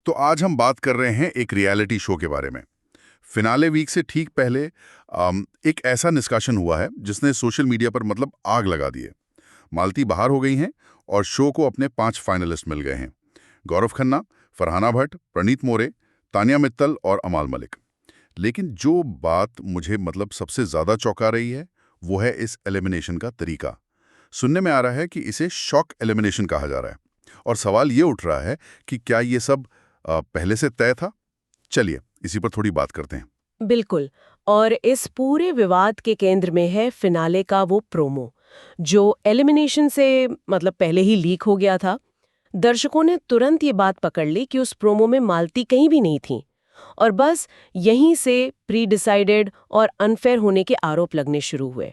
तो आज हम बात कर रहे हैं एक रियलिटी शो के बारे में। फिनाले वीक से ठीक पहले एक ऐसा निष्कासन हुआ है जिसने सोशल मीडिया पर मतलब आग लगा दी है। मालती बाहर हो गई हैं और शो को अपने 5 फाइनलिस्ट मिल गए हैं। गौरव खन्ना, फरहाना भट्ट, प्रणीत मोरे, तानिया मित्तल और अमाल मलिक। लेकिन जो बात मुझे मतलब सबसे ज्यादा चौंका रही है वो है इस एलिमिनेशन का तरीका। सुनने में आ रहा है कि इसे शॉक एलिमिनेशन कहा जा रहा है और सवाल ये उठ रहा है कि क्या ये सब पहले से तय था। चलिए इसी पर थोड़ी बात करते हैं। बिल्कुल। और इस पूरे विवाद के केंद्र में है फिनाले का वो प्रोमो जो एलिमिनेशन से मतलब पहले ही लीक हो गया था। दर्शकों ने तुरंत ये बात पकड़ ली कि उस प्रोमो में मालती कहीं भी नहीं थी और बस यहीं से प्री डिसाइडेड और अनफेयर होने के आरोप लगने शुरू हुए।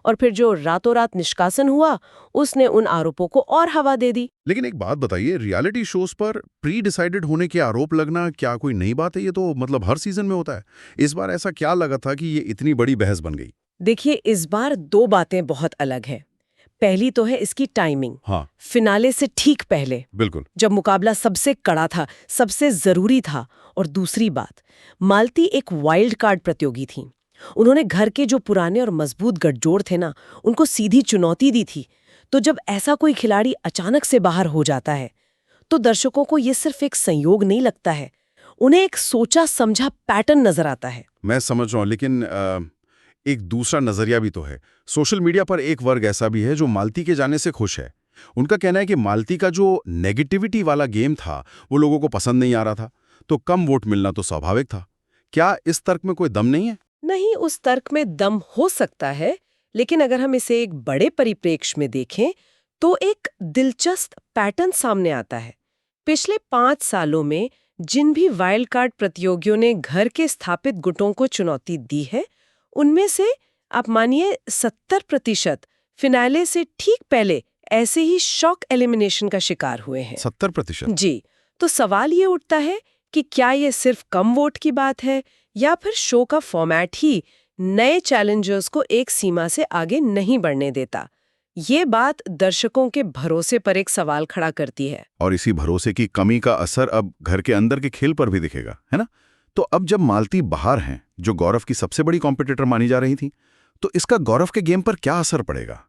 और फिर जो रातों रात निष्कासन हुआ उसने उन आरोपों को और हवा दे दी। लेकिन एक बात बताइए, रियलिटी शोज पर प्री डिसाइडेड होने के आरोप लगना क्या कोई नई बात है? ये तो मतलब हर सीजन में होता है। इस बार ऐसा क्या लगा था कि ये इतनी बड़ी बहस बन गई? देखिए, इस बार 2 बातें बहुत अलग हैं। पहली तो है इसकी टाइमिंग। हाँ, फिनाले से ठीक पहले, बिल्कुल। जब मुकाबला सबसे कड़ा था, सबसे जरूरी था। और दूसरी बात, मालती एक वाइल्ड कार्ड प्रतियोगी थी। उन्होंने घर के जो पुराने और मजबूत गठजोड़ थे ना, उनको सीधी चुनौती दी थी। तो जब ऐसा कोई खिलाड़ी अचानक से बाहर हो जाता है तो दर्शकों को ये सिर्फ एक संयोग नहीं लगता है, उन्हें एक सोचा समझा पैटर्न नजर आता है। मैं समझ रहा हूँ, लेकिन एक दूसरा नजरिया भी तो है। सोशल मीडिया पर एक वर्ग ऐसा भी है जो मालती के जाने से खुश है। उनका कहना है कि मालती का जो नेगेटिविटी वाला गेम था वो लोगों को पसंद नहीं आ रहा था, तो कम वोट मिलना तो स्वाभाविक था। क्या इस तर्क में कोई दम नहीं है? नहीं, उस तर्क में दम हो सकता है, लेकिन अगर हम इसे एक बड़े परिप्रेक्ष्य में देखें तो एक दिलचस्प पैटर्न सामने आता है। पिछले 5 सालों में जिन भी वाइल्ड कार्ड प्रतियोगियों ने घर के स्थापित गुटों को चुनौती दी है, उनमें से आप मानिए 70% फिनाले से ठीक पहले ऐसे ही शॉक एलिमिनेशन का शिकार हुए हैं। 70%? जी। तो सवाल ये उठता है कि क्या ये सिर्फ कम वोट की बात है या फिर शो का फॉर्मेट ही नए चैलेंजर्स को एक सीमा से आगे नहीं बढ़ने देता। ये बात दर्शकों के भरोसे पर एक सवाल खड़ा करती है। और इसी भरोसे की कमी का असर अब घर के अंदर के खेल पर भी दिखेगा, है ना? तो अब जब मालती बाहर हैं, जो गौरव की सबसे बड़ी कॉम्पिटिटर मानी जा रही थी, तो इसका गौरव के गेम पर क्या असर पड़ेगा?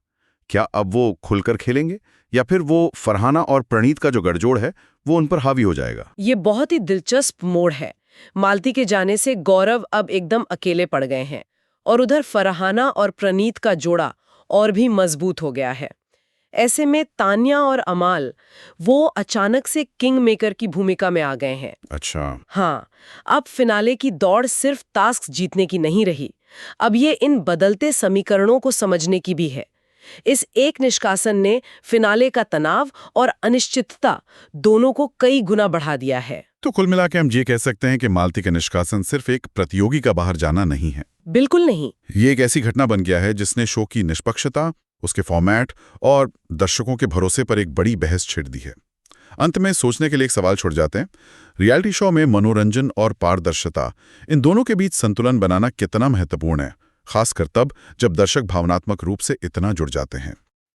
क्या अब वो खुलकर खेलेंगे या फिर वो फरहाना और प्रणीत का जो गठजोड़ है वो उन पर हावी हो जाएगा? ये बहुत ही दिलचस्प मोड़ है। मालती के जाने से गौरव अब एकदम अकेले पड़ गए हैं और उधर फरहाना और प्रणीत का जोड़ा और भी मजबूत हो गया है। ऐसे में तान्या और अमाल वो अचानक से किंग मेकर की भूमिका में आ गए हैं। अच्छा। हाँ, अब फिनाले की दौड़ सिर्फ टास्क जीतने की नहीं रही, अब ये इन बदलते समीकरणों को समझने की भी है। इस एक निष्कासन ने फिनाले का तनाव और अनिश्चितता दोनों को कई गुना बढ़ा दिया है। तो कुल मिलाकर हम ये कह सकते हैं कि मालती का निष्कासन सिर्फ एक प्रतियोगी का बाहर जाना नहीं है। बिल्कुल नहीं। ये एक ऐसी घटना बन गया है जिसने शो की निष्पक्षता, उसके फॉर्मेट और दर्शकों के भरोसे पर एक बड़ी बहस छिड़ दी है। अंत में सोचने के लिए एक सवाल छुड़ जाते हैं, रियलिटी शो में मनोरंजन और पारदर्शिता, इन दोनों के बीच संतुलन बनाना कितना महत्वपूर्ण है, खासकर तब जब दर्शक भावनात्मक रूप से इतना जुड़ जाते हैं।